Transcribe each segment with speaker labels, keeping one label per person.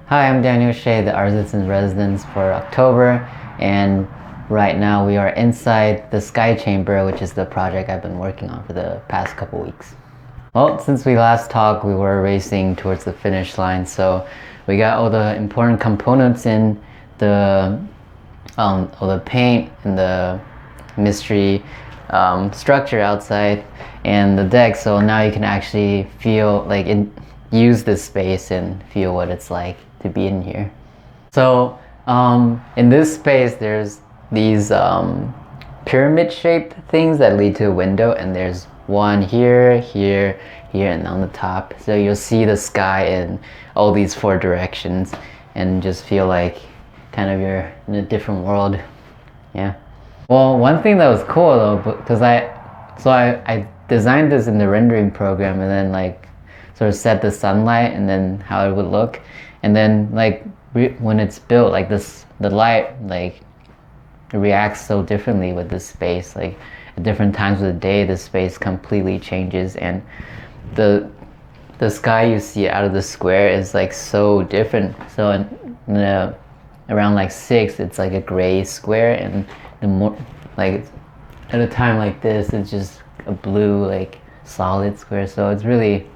Speaker 1: Hi, I'm Daniel Shieh, the artist in residence for October, and right now we are inside the Sky Chamber, which is the project I've been working on for the past couple weeks. Well, since we last talked, we were racing towards the finish line, so we got all the important components in the all the paint and the mystery structure outside and the deck, so now you can actually feel like use this space and feel what it's like to be in here. So in this space there's these pyramid shaped things that lead to a window, and there's one here, here, here, and on the top, so you'll see the sky in all these four directions and just feel like kind of you're in a different world. Yeah. Well, one thing that was cool though, because I designed this in the rendering program and then like sort of set the sunlight and then how it would look, and then like when it's built, like the light like reacts so differently with this space. Like at different times of the day, the space completely changes, and the sky you see out of the square is like so different. So in around like 6, it's like a gray square, and the more like at a time like this, it's just a blue like solid square. So it's really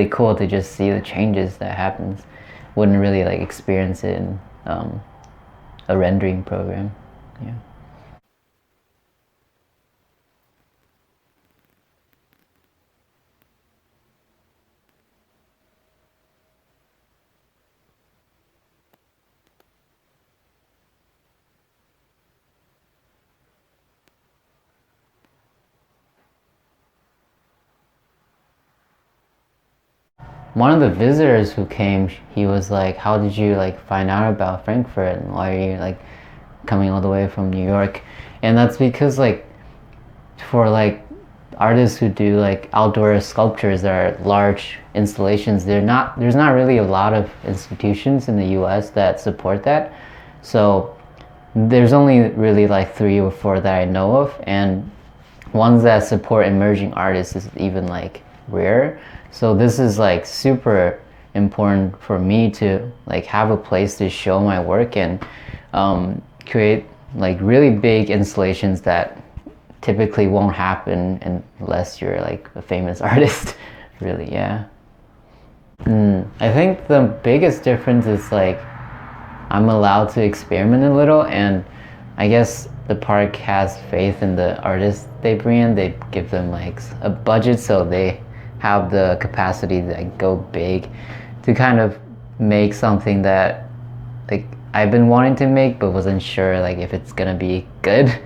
Speaker 1: cool to just see the changes that happens. Wouldn't really like experience it in a rendering program. Yeah. One of the visitors who came, he was like, how did you like find out about Frankfurt, and why are you like coming all the way from New York? And that's because like for like artists who do like outdoor sculptures that are large installations, there's not really a lot of institutions in the US that support that. So there's only really like 3 or 4 that I know of, and ones that support emerging artists is even like rare. So this is like super important for me to like have a place to show my work and create like really big installations that typically won't happen unless you're like a famous artist. Really. Yeah. I think the biggest difference is like I'm allowed to experiment a little, and I guess the park has faith in the artists they bring in. They give them like a budget, so they have the capacity to like go big, to kind of make something that like I've been wanting to make but wasn't sure like if it's gonna be good.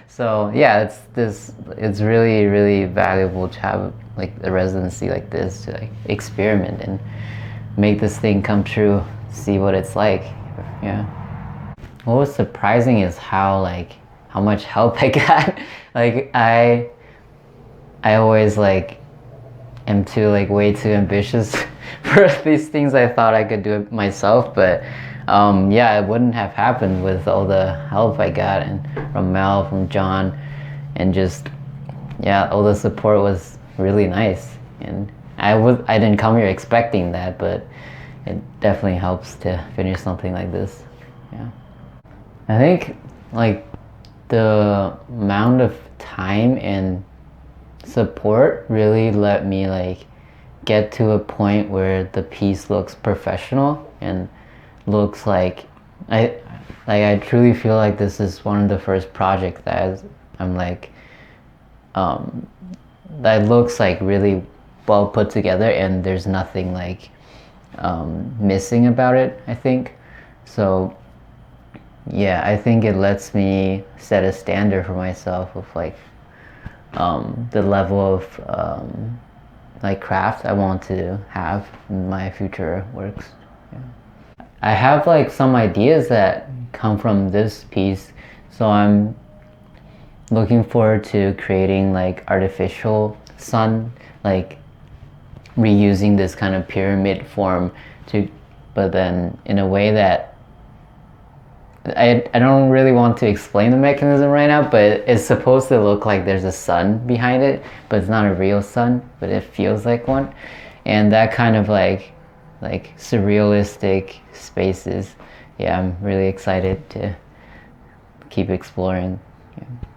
Speaker 1: So yeah, it's really valuable to have like a residency like this to like experiment and make this thing come true, see what it's like. Yeah. What was surprising is how much help I got. Like I always like am way too ambitious for these things. I thought I could do it myself, but yeah, it wouldn't have happened with all the help I got, and from Mel, from John, and just yeah, all the support was really nice. And I didn't come here expecting that, but it definitely helps to finish something like this. Yeah. I think like the amount of time and support really let me like get to a point where the piece looks professional and looks like I truly feel like this is one of the first projects that I'm like that looks like really well put together, and there's nothing like missing about it, I think. So yeah, I think it lets me set a standard for myself of like the level of like craft I want to have in my future works. Yeah. I have like some ideas that come from this piece, so I'm looking forward to creating like artificial sun, like reusing this kind of pyramid form but then in a way that I don't really want to explain the mechanism right now, but it's supposed to look like there's a sun behind it, but it's not a real sun, but it feels like one. And that kind of like like surrealistic spaces. Yeah, I'm really excited to keep exploring. Yeah.